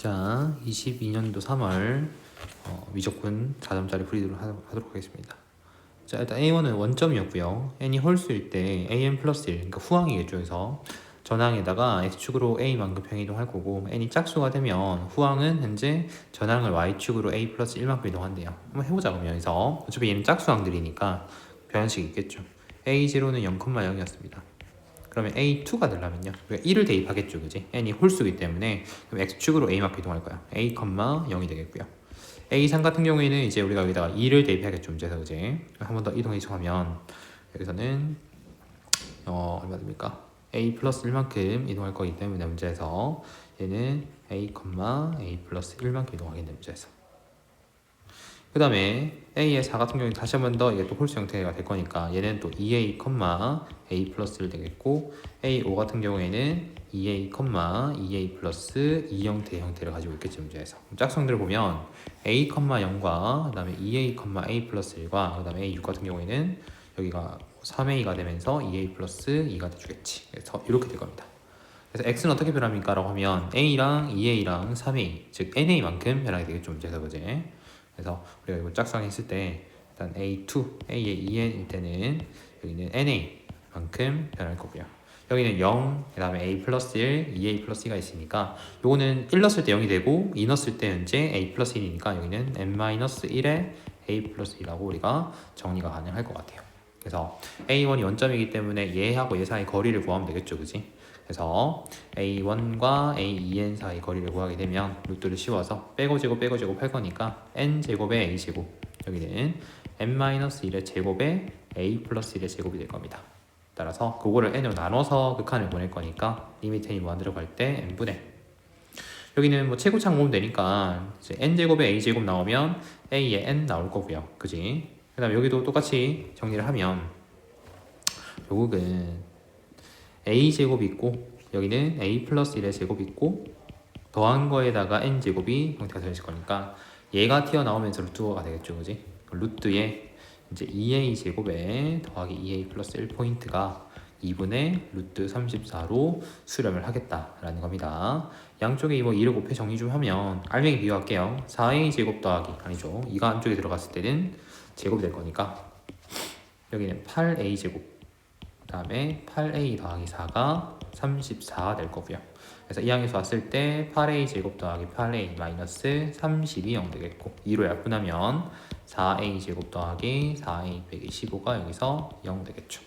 자, 22년도 3월 미적분 4점짜리 풀이도록 하도록 하겠습니다. 자, 일단 A1은 원점이었고요. n이 홀수일 때 an 플러스 1, 그러니까 후항이겠죠. 그래서 전항에다가 x축으로 a만큼 평이동할 거고, n이 짝수가 되면 후항은 현재 전항을 y축으로 a 플러스 1만큼 이동한대요. 한번 해보자. 그러면 여기서 어차피 얘는 짝수항들이니까 변환식이 있겠죠. a0는 0,0이었습니다. 그러면 A2가 되려면요, 우리가 1을 대입하겠죠, 그지? n이 홀수기 때문에 그럼 x축으로 a만큼 이동할 거야. a, 0이 되겠고요. A3 같은 경우에는 이제 우리가 여기다가 2를 대입하겠죠, 문제에서, 그지? 한 번 더 이동해 주면 여기서는 얼마 됩니까? a 플러스 1만큼 이동할 거기 때문에 문제에서 얘는 a, a 플러스 1만큼 이동하겠네, 문제에서. 그 다음에 A의 4 같은 경우는 다시 한 번 더 이게 또 홀수 형태가 될 거니까 얘는 또 2A, A 플러스 1 되겠고, A5 같은 경우에는 2A, 2A 플러스 2 형태를 가지고 있겠죠, 문제에서. 짝수형들을 보면 A, 0과 그 다음에 2A, A 플러스 1과 그 다음에 A6 같은 경우에는 여기가 3A가 되면서 2A 플러스 2가 돼주겠지. 그래서 이렇게 될 겁니다. 그래서 X는 어떻게 변합니까? 라고 하면 A랑 2A랑 3A, 즉 NA만큼 변하게 되겠죠, 문제에서, 그지? 그래서 우리가 이거 짝수항했을 때 일단 A2, A의 2n일 때는 여기는 NA만큼 변할 거고요. 여기는 0, 그 다음에 A 플러스 1, 2A 플러스 2가 있으니까 요거는 1 넣었을 때 0이 되고 2 넣었을 때 현재 A 플러스 1이니까 여기는 N-1에 A 플러스 2라고 우리가 정리가 가능할 것 같아요. 그래서 A1이 원점이기 때문에 얘하고 얘 사이 거리를 구하면 되겠죠, 그지? 그래서 A1과 A2n 사이 거리를 구하게 되면 루트를 씌워서 빼고 제곱 할 거니까 n제곱에 a제곱, 여기는 n-1의 제곱에 a 플러스 1의 제곱이 될 겁니다. 따라서 그거를 n으로 나눠서 극한을 보낼 거니까 리미트 n이 무한대로 갈 때 n분의, 여기는 뭐 최고창 모으면 되니까 이제 n제곱에 a제곱 나오면 a에 n 나올 거고요, 그지? 그 다음에 여기도 똑같이 정리를 하면 결국은 a제곱이 있고 여기는 a 플러스 1의 제곱이 있고 더한 거에다가 n제곱이 형태가 되어 있을 거니까 얘가 튀어나오면서 루트가 되겠죠, 그지? 루트에 이제 2a 제곱에 더하기 2a 플러스 1포인트가 2분의 루트 34로 수렴을 하겠다라는 겁니다. 양쪽에 뭐 2를 곱해 정리 좀 하면 알맹이 비교할게요. 4a 제곱 더하기, 아니죠, 2가 안쪽에 들어갔을 때는 제곱이 될 거니까 여기는 8a 제곱, 그 다음에 8a 더하기 4가 34 될 거고요. 그래서 이 항에서 왔을 때 8a 제곱 더하기 8a 마이너스 32 0 되겠고, 2로 약분하면 4a 제곱 더하기 4a 빼기 15가 여기서 0 되겠죠.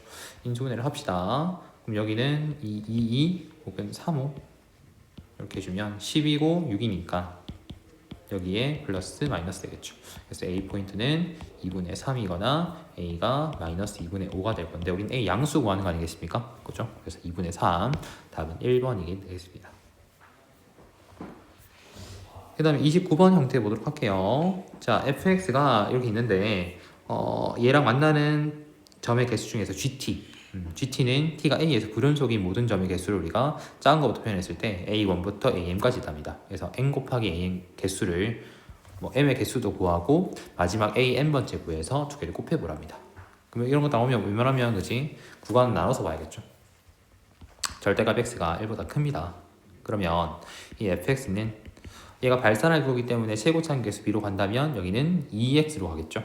인수분해를 합시다. 그럼 여기는 2 혹은 3, 5 이렇게 해주면 10이고 6이니까 여기에 플러스 마이너스 되겠죠. 그래서 A 포인트는 2분의 3이거나 A가 마이너스 2분의 5가 될 건데 우리는 A 양수 구하는 거 아니겠습니까? 그렇죠? 그래서 2분의 3, 답은 1번이 되겠습니다. 그 다음에 29번 형태 보도록 할게요. 자, fx가 이렇게 있는데 얘랑 만나는 점의 개수 중에서 GT는 t가 a에서 불연속인 모든 점의 개수를 우리가 작은 것부터 표현했을 때 a1부터 am까지 답니다. 그래서 n 곱하기 am 개수를 뭐 m의 개수도 구하고 마지막 an번째 구해서 두 개를 곱해보랍니다. 그러면 이런 거 나오면 웬만하면 그지? 구간 나눠서 봐야겠죠. 절대값 x가 1보다 큽니다. 그러면 이 fx는 얘가 발산할 거기 때문에 최고차항 개수 b로 간다면 여기는 2x로 가겠죠.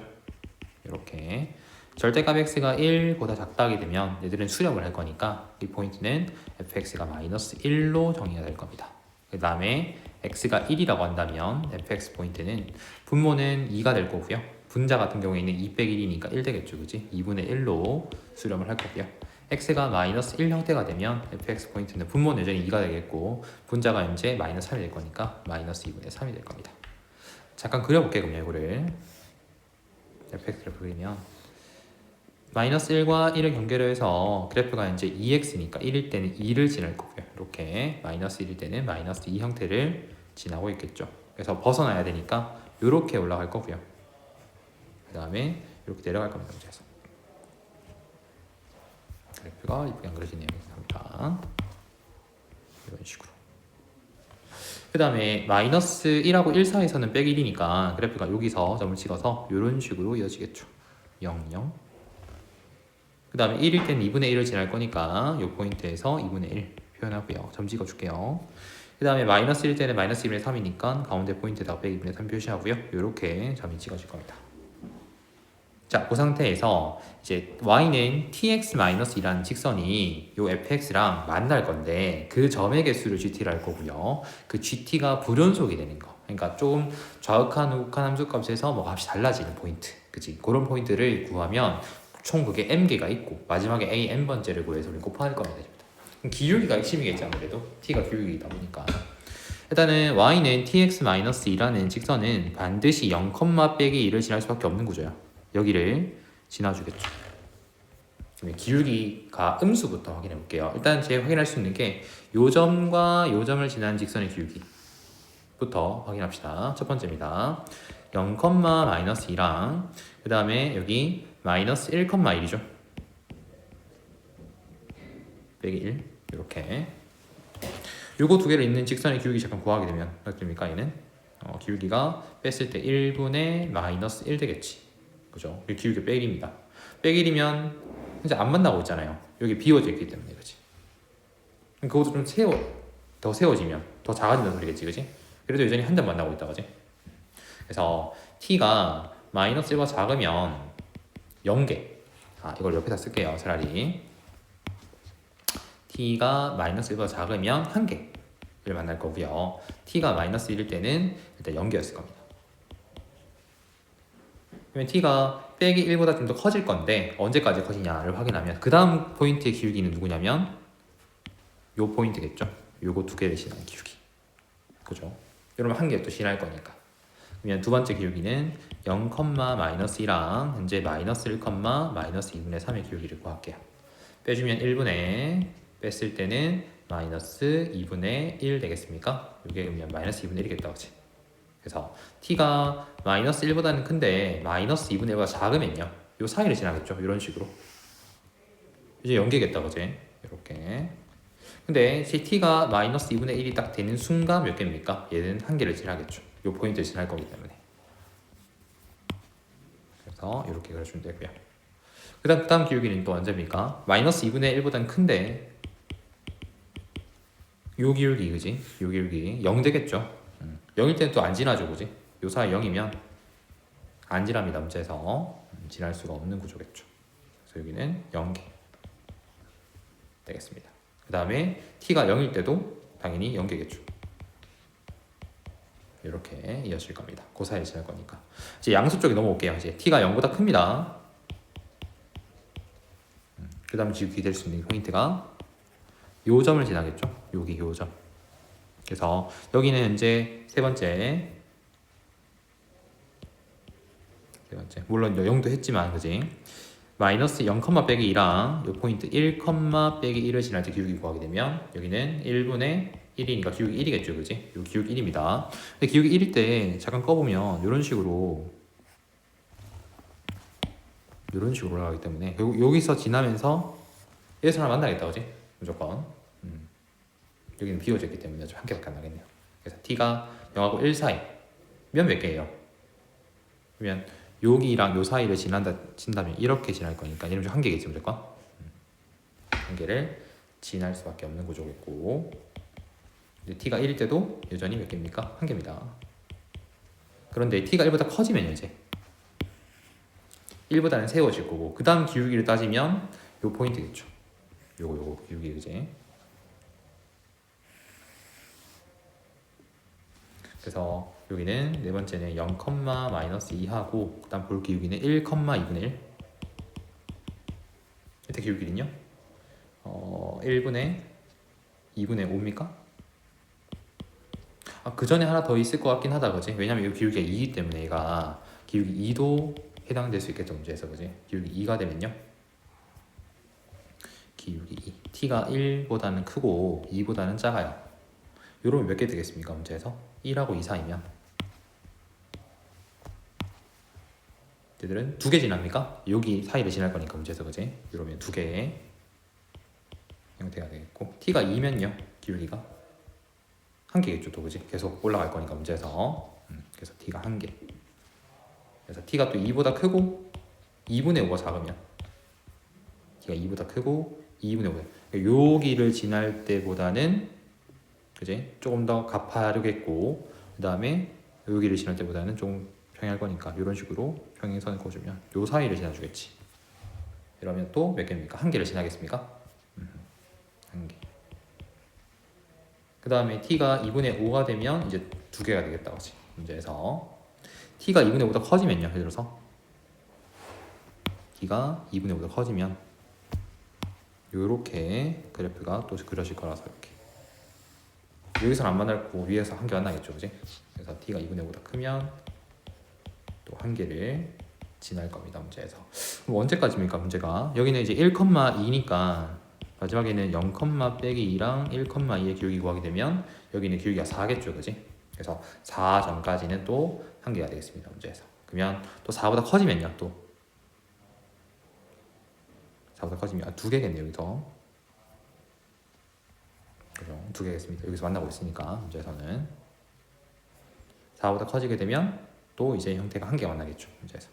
이렇게 절대값 x가 1보다 작다 하게 되면 얘들은 수렴을 할 거니까 이 포인트는 fx가 마이너스 1로 정의가 될 겁니다. 그 다음에 x가 1이라고 한다면 fx 포인트는 분모는 2가 될 거고요. 분자 같은 경우에는 2 빼기 1이니까 1 되겠죠, 그지? 2분의 1로 수렴을 할 거고요. x가 마이너스 1 형태가 되면 fx 포인트는 분모는 여전히 2가 되겠고 분자가 현재 마이너스 3이 될 거니까 마이너스 2분의 3이 될 겁니다. 잠깐 그려볼게요. 그럼 이거를 fx를 그리면 마이너스 1과 1을 경계로 해서 그래프가 이제 2x니까 1일 때는 2를 지날 거고요. 이렇게 마이너스 1일 때는 마이너스 2 형태를 지나고 있겠죠. 그래서 벗어나야 되니까 이렇게 올라갈 거고요. 그 다음에 이렇게 내려갈 겁니다. 그래서 그래프가 이쁘게 안 그려지네요. 감사합니다. 이런 식으로. 그 다음에 마이너스 1하고 1 사이에서는 빼기 1이니까 그래프가 여기서 점을 찍어서 이런 식으로 이어지겠죠. 0, 0. 그 다음에 1일 때는 2분의 1을 지날 거니까 이 포인트에서 2분의 1 표현하고요. 점 찍어줄게요. 그 다음에 마이너스 1 때는 마이너스 2분의 3이니까 가운데 포인트에다가 빼기 2분의 3 표시하고요. 이렇게 점이 찍어질 겁니다. 자, 그 상태에서 이제 y는 tx-2라는 직선이 요 fx랑 만날 건데 그 점의 개수를 gt라 할 거고요. 그 gt가 불연속이 되는 거. 그러니까 조금 좌극한 우극한 함수값에서 뭐 값이 달라지는 포인트. 그치? 그런 포인트를 구하면 총 그게 m개가 있고 마지막에 a n번째를 구해서 우리 곱할 겁니다. 그럼 기울기가 핵심이겠지 아무래도. t가 기울기이다 보니까. 일단은 y는 tx-2라는 직선은 반드시 0, 빼기 2를 지날 수밖에 없는 구조야. 여기를 지나주겠죠. 기울기가 음수부터 확인해 볼게요. 일단 제가 확인할 수 있는 게 요 점과 요 점을 지나는 직선의 기울기부터 확인합시다. 첫 번째입니다. 0, 마이너스 2랑 그 다음에 여기 마이너스 1, 1이죠. 빼기 1 이렇게 요거 두 개를 있는 직선의 기울기 잠깐 구하게 되면 어떻게 됩니까? 얘는 기울기가 뺐을 때 1분의 마이너스 1 되겠지. 그죠? 기울기 빼기입니다. 빼기면 이제 안 만나고 있잖아요. 여기 비워져 있기 때문에 그렇지. 그것도 좀 더 세워지면 더 작아진다는 소리겠지, 그렇지? 그래도 여전히 한 점 만나고 있다, 그렇지? 그래서 t가 마이너스 1보다 작으면 0개. 이걸 옆에다 쓸게요, 차라리. t가 마이너스 1보다 작으면 1개를 만날 거고요. t가 마이너스 1일 때는 일단 0개였을 겁니다. 그러면 t가 빼기 1보다 좀 더 커질 건데 언제까지 커지냐를 확인하면 그 다음 포인트의 기울기는 누구냐면 요 포인트겠죠. 요거 두 개를 지나는 기울기. 그죠? 이러면 한 개 또 지날 거니까. 그러면 두 번째 기울기는 0, 마이너스 2랑 현재 마이너스 1, 마이너스 2분의 3의 기울기를 구할게요. 빼주면 1분의 뺐을 때는 마이너스 2분의 1 되겠습니까? 이게 그러면 마이너스 2분의 1이겠다, 그치? 그래서 t가 마이너스 1보다는 큰데 마이너스 2분의 1보다 작으면요 요 사이를 지나겠죠. 이런 식으로 이제 연계겠다, 그지? 이렇게. 근데 t가 마이너스 2분의 1이 딱 되는 순간 몇 개입니까? 얘는 한 개를 지나겠죠. 요 포인트를 지날 거기 때문에. 그래서 이렇게 그려주면 되고요. 그 다음 기울기는 또 언제입니까? 마이너스 2분의 1보다는 큰데 요 기울기, 그지? 요 기울기 0 되겠죠. 0일 때는 또 안 지나죠, 그지? 요 사이 0이면 안 지납니다, 문제에서. 지날 수가 없는 구조겠죠. 그래서 여기는 0개 되겠습니다. 그 다음에 t가 0일 때도 당연히 0개겠죠. 이렇게 이어질 겁니다. 그 사이를 지날 거니까. 이제 양수 쪽에 넘어올게요. 이제 t가 0보다 큽니다. 그 다음 기울기 될 수 있는 포인트가 요 점을 지나겠죠. 여기 요 점. 그래서 여기는 이제 세 번째 물론 0도 했지만 그지? 마이너스 0, 빼기 2랑 요 포인트 1, 빼기 1을 지날 때 기울기 구하게 되면 여기는 1분의 1이니까 기울기 1이겠죠, 그지? 요 기울기 1입니다. 근데 기울기 1일 때 잠깐 꺼보면 이런 식으로 올라가기 때문에 여기서 지나면서 얘에서 하나 만나겠다, 그지? 무조건. 여기는 비워져 있기 때문에 한 개밖에 안 나겠네요. 그래서 t가 0하고 1 사이 면 몇 개예요? 그러면 여기랑 요 사이를 친다면 이렇게 지날 거니까 이러면 한 개겠지 무조건. 한 개를 지날 수밖에 없는 구조겠고, t가 1일 때도 여전히 몇 개입니까? 한 개입니다. 그런데 t가 1보다 커지면 이제 1보다는 세워질 거고 그 다음 기울기를 따지면 요 포인트겠죠. 요거 기울기, 그지? 그래서 여기는 네 번째는 0, 마이너스 2하고 그 다음 볼 기울기는 1, 2분의 1. 이때 기울기는요? 1분의 2분의 5입니까? 그 전에 하나 더 있을 것 같긴 하다, 그지? 왜냐면 이 기울기가 2이기 때문에 얘가 기울기 2도 해당될 수 있겠죠, 문제에서, 그지? 기울기 2가 되면요. 기울기 2. t가 1보다는 크고 2보다는 작아요. 요러면 몇 개 되겠습니까, 문제에서? 1하고 2 사이면 얘들은 2개 지납니까? 여기 사이를 지날 거니까 문제에서, 그지? 이러면 2개의 형태가 되겠고 t가 2면요 기울기가 1개겠죠 또, 그지? 계속 올라갈 거니까 문제에서. 그래서 t가 1개. 그래서 t가 또 2보다 크고 2분의 5가 작으면 t가 2보다 크고 2분의 5. 여기를 지날 때보다는 그지? 조금 더 가파르겠고 그 다음에 여기를 지날 때보다는 좀 평행할 거니까 이런 식으로 평행선을 그어주면 요 사이를 지나주겠지. 이러면 또 몇 개입니까? 한 개를 지나겠습니까? 한 개. 그 다음에 t가 2분의 5가 되면 이제 두 개가 되겠다, 그렇지? 문제에서 t가 2분의 5보다 커지면요. 예를 들어서 t가 2분의 5보다 커지면 요렇게 그래프가 또 그려질 거라서 이렇게 여기서는 안 만나고 위에서 한 개 만나겠죠, 그지? 그래서 t가 2분의 5보다 크면 또 한 개를 지날 겁니다, 문제에서. 그럼 언제까지입니까, 문제가? 여기는 이제 1,2니까 마지막에는 0, 빼기 2랑 1,2의 기울기 구하게 되면 여기는 기울기가 4겠죠, 그지? 그래서 4 전까지는 또 한 개가 되겠습니다, 문제에서. 그러면 또 4보다 커지면요, 또 4보다 커지면 두 개겠네요, 여기서. 그죠? 두 개겠습니다. 여기서 만나고 있으니까 문제에서는 4보다 커지게 되면 또 이제 형태가 한 개가 만나겠죠, 문제에서.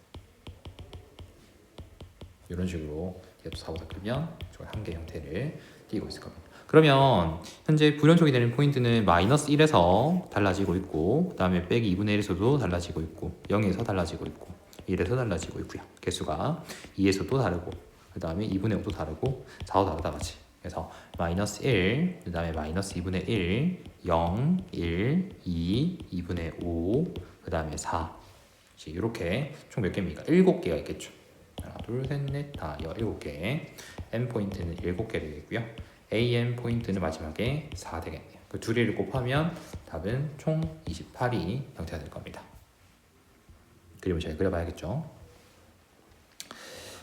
이런 식으로 얘도 4보다 크면 한 개 형태를 띄고 있을 겁니다. 그러면 현재 불연속이 되는 포인트는 마이너스 1에서 달라지고 있고 그 다음에 빼기 2분의 1에서도 달라지고 있고 0에서 달라지고 있고 1에서 달라지고 있고요. 개수가 2에서도 다르고 그 다음에 2분의 5도 다르고 4도 다르다 같이. 그래서 마이너스 1, 그 다음에 마이너스 2분의 1, 0, 1, 2, 2분의 5, 그 다음에 4 이렇게 총 몇 개입니까? 7개가 있겠죠. 하나, 둘, 셋, 넷, 다 7개. M 포인트는 7개 되겠고요. AM 포인트는 마지막에 4 되겠네요. 그 두 개를 곱하면 답은 총 28이 형태가 될 겁니다. 그림을 잘 그려봐야겠죠.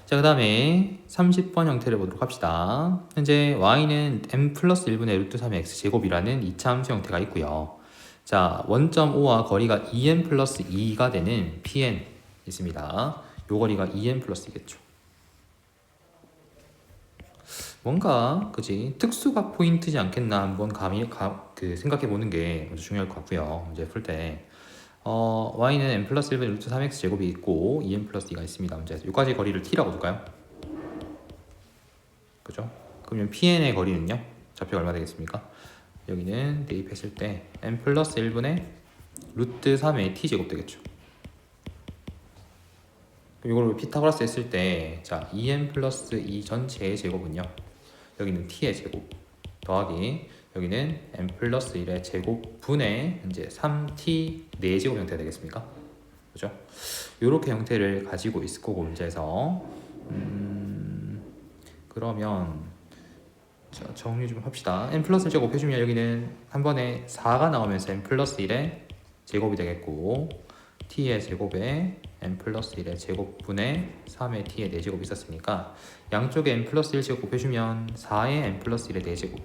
자, 그 다음에 30번 형태를 보도록 합시다. 현재 y는 m 플러스 1분의 루트 3의 x제곱이라는 2차 함수 형태가 있고요. 자, 원점 O와 거리가 2n 플러스 2가 되는 pn 있습니다. 요 거리가 2n 플러스 2겠죠. 뭔가 그지 특수각 포인트지 않겠나 한번 생각해 보는 게 먼저 중요할 것 같고요. 문제 풀 때 y는 n 플러스 1분의 루트 3x 제곱이 있고 2n 플러스 2가 있습니다. 문제에서 여기까지 거리를 t라고 둘까요? 그죠? 그러면 pn의 거리는요? 좌표가 얼마 되겠습니까? 여기는 대입했을 때 n 플러스 1분의 루트 3의 t 제곱 되겠죠. 그럼 이걸 피타고라스 했을 때 자 2n 플러스 2 전체의 제곱은요. 여기는 t의 제곱 더하기 여기는 n 플러스 1의 제곱 분의 이제 3t 4제곱 형태가 되겠습니까? 그죠? 이렇게 형태를 가지고 있을 거고 문제에서 그러면 자, 정리 좀 합시다. n 플러스 1 제곱 해주면 여기는 한 번에 4가 나오면서 n 플러스 1의 제곱이 되겠고 t의 제곱에 n 플러스 1의 제곱분의 3의 t의 4제곱이 있었으니까 양쪽에 n 플러스 1 제곱 곱해주면 4의 n 플러스 1의 4제곱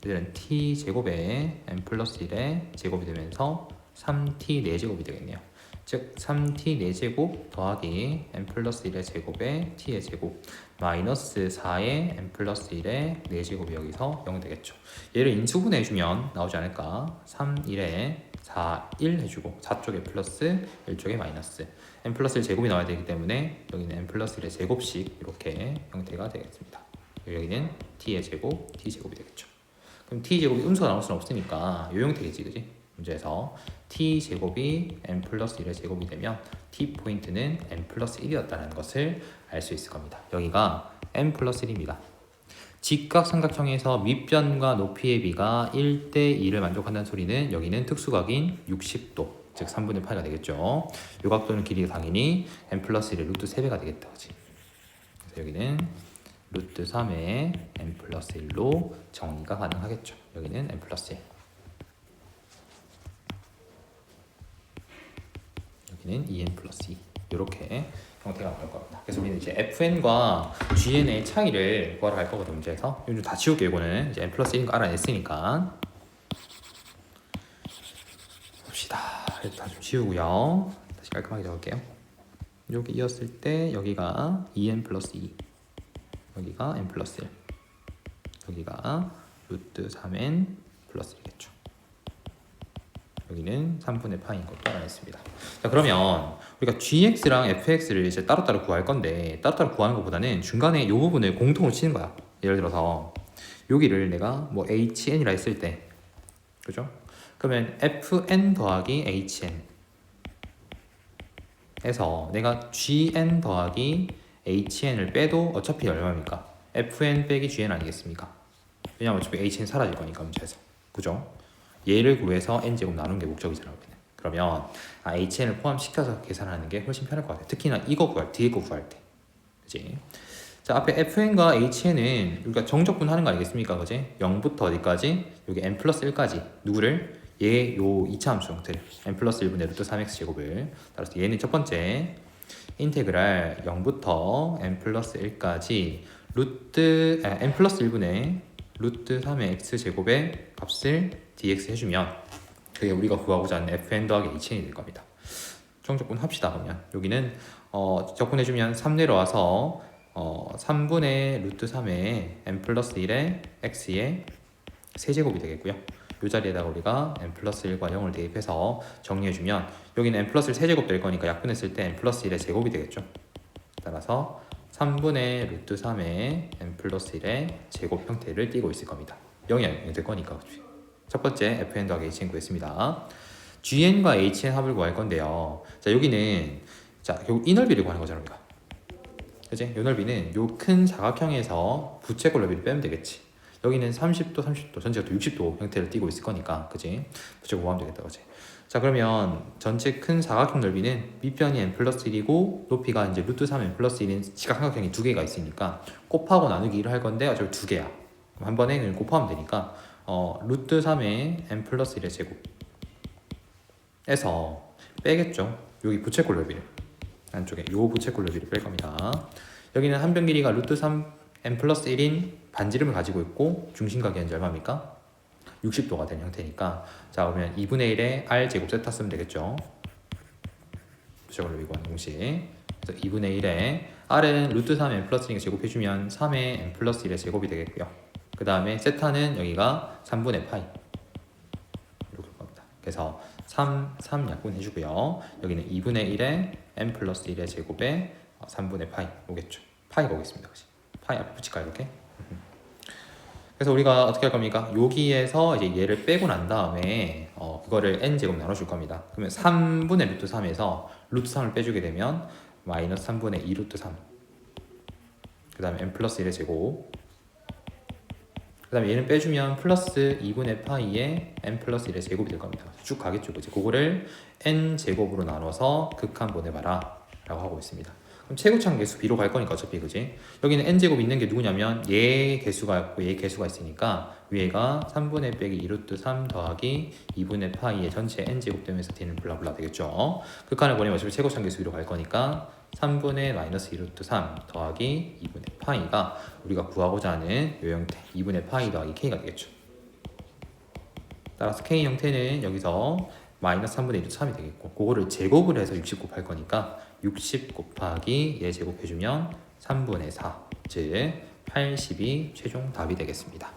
얘는 t 제곱에 n 플러스 1의 제곱이 되면서 3t 4제곱이 되겠네요. 즉 3t 4제곱 더하기 n 플러스 1의 제곱에 t의 제곱 마이너스 4의 n 플러스 1의 4제곱이 여기서 0 되겠죠. 얘를 인수분해 해주면 나오지 않을까. 3, 1에 4, 1 해주고 4쪽에 플러스 1쪽에 마이너스 n 플러스 1 제곱이 나와야 되기 때문에 여기는 n 플러스 1의 제곱씩 이렇게 형태가 되겠습니다. 여기는 t의 제곱, t 제곱이 되겠죠. 그럼 t 제곱이 음수가 나올 수는 없으니까 이 형태겠지, 그지? 문제에서 t 제곱이 n 플러스 1의 제곱이 되면 t 포인트는 n 플러스 1이었다는 것을 알 수 있을 겁니다. 여기가 n 플러스 1입니다. 직각삼각형에서 밑변과 높이의 비가 1대2를 만족한다는 소리는 여기는 특수각인 60도 즉 3분의 8가 되겠죠. 요 각도는 길이가 당연히 n 플러스 1의 루트 3배가 되겠다, 그치? 그래서 여기는 루트 3의 n 플러스 1로 정리가 가능하겠죠. 여기는 n 플러스 1 여기는 2n 플러스 2 이렇게 형태가 나올 겁니다. 그래서 우리는 이제 fn과 gn의 차이를 구하러 갈 거거든요. 문제에서 요즘 다 지울게요. 이거는 이제 n 플러스 1인 거 알아냈으니까 봅시다. 다 좀 지우고요. 다시 깔끔하게 적을게요. 여기 이었을 때 여기가 2n 플러스 2 여기가 n 플러스 1 여기가 루트 3n 플러스 1이겠죠. 여기는 3분의 파인 것도 알아냈습니다. 자, 그러면 우리가 gx랑 fx를 이제 따로따로 구할 건데 따로따로 구하는 것보다는 중간에 이 부분을 공통으로 치는 거야. 예를 들어서 여기를 내가 뭐 HN이라 했을 때, 그죠? 그러면 FN 더하기 HN 에서 내가 GN 더하기 HN을 빼도 어차피 얼마입니까? FN 빼기 GN 아니겠습니까? 왜냐면 어차피 HN 사라질 거니까 문제에서, 그죠? 얘를 구해서 n제곱 나눈 게 목적이잖아요. 그러면 HN을 포함시켜서 계산하는 게 훨씬 편할 것 같아요. 특히나 이거 구할 뒤에 거 구할 때, 그지? 자, 앞에 FN과 HN은 우리가 정적분 하는 거 아니겠습니까? 그지? 0부터 어디까지? 여기 n 플러스 1까지 누구를? 요 2차 함수 형태를 n 플러스 1분의 루트 3x 제곱을, 따라서 얘는 첫 번째 인테그랄 0부터 n 플러스 1까지 n 플러스 1분의 루트 3의 x 제곱의 값을 dx 해주면 그게 우리가 구하고자 하는 fn 더하기 hn이 될 겁니다. 정적분 합시다. 그러면 여기는 적분해주면 3 내려와서 3분의 루트 3의 n 플러스 1의 x의 세제곱이 되겠고요. 이 자리에다가 우리가 n 플러스 1과 0을 대입해서 정리해주면 여기는 n 플러스 1 세제곱 될 거니까 약분했을 때 n 플러스 1의 제곱이 되겠죠. 따라서 3분의 루트 3의 n 플러스 1의 제곱 형태를 띠고 있을 겁니다. 0이 될 거니까. 첫 번째 fn 더하기 hn 구했습니다. gn과 hn 합을 구할 건데요. 자, 여기는 결국 이 넓이를 구하는 거잖아 우리가. 그치? 이 넓이는 요 큰 사각형에서 부채꼴 넓이를 빼면 되겠지. 여기는 30도, 30도, 전체가 또 60도 형태를 띠고 있을 거니까, 그치? 부채꼴 구하면 되겠다, 그치? 자, 그러면 전체 큰 사각형 넓이는 밑변이 n 플러스 1이고 높이가 이제 루트 3 n 플러스 1인 시각삼각형이 두 개가 있으니까 곱하고 나누기를 할 건데 어차피 두 개야. 그럼 한 번에 그냥 곱하면 되니까 루트 3의 n 플러스 1의 제곱에서 빼겠죠. 여기 부채꼴 넓이를 안쪽에 요 부채꼴 넓이를 뺄 겁니다. 여기는 한 변 길이가 루트 3 n 플러스 1인 반지름을 가지고 있고 중심각이 현재 얼마입니까? 60도가 된 형태니까, 자 그러면 2분의 1에 r 제곱 세타 쓰면 되겠죠. 부채꼴 넓이 구하는 공식. 그래서 2분의 1에 r은 루트 3 n 플러스 1을 제곱해주면 3의 n 플러스 1의 제곱이 되겠고요. 그 다음에 세타는 여기가 3분의 파이 이렇게 겁니다. 그래서 3 약분 해주고요. 여기는 2분의 1에 n 플러스 1의 제곱에 3분의 파이 오겠죠. 파이가 오겠습니다. 그치? 파이 앞에 붙일까 이렇게? 그래서 우리가 어떻게 할 겁니까? 여기에서 이제 얘를 빼고 난 다음에 그거를 n제곱 나눠줄 겁니다. 그러면 3분의 루트 3에서 루트 3을 빼주게 되면 마이너스 3분의 2 루트 3, 그 다음에 n 플러스 1의 제곱, 그 다음에 얘는 빼주면 플러스 2분의 파이에 n 플러스 1의 제곱이 될 겁니다. 쭉 가겠죠. 그치? 그거를 n 제곱으로 나눠서 극한 보내봐라 라고 하고 있습니다. 그럼 최고차항 개수 b로 갈 거니까 어차피, 그지? 여기는 n제곱 있는 게 누구냐면 얘 개수가 있고 얘 개수가 있으니까 위에가 3분의 빼기 2루트 3 더하기 2분의 파이의 전체 n제곱 되면서 d는 블라블라 되겠죠. 극한을 보내면 어차피 최고차항 개수 b로 갈 거니까 3분의 마이너스 2루트 3 더하기 2분의 파이가 우리가 구하고자 하는 요 형태 2분의 파이 더하기 k가 되겠죠. 따라서 k 형태는 여기서 마이너스 3분의 1루트 3이 되겠고, 그거를 제곱을 해서 60 곱할 거니까 60 곱하기 얘 제곱해주면 3분의 4, 즉 80이 최종 답이 되겠습니다.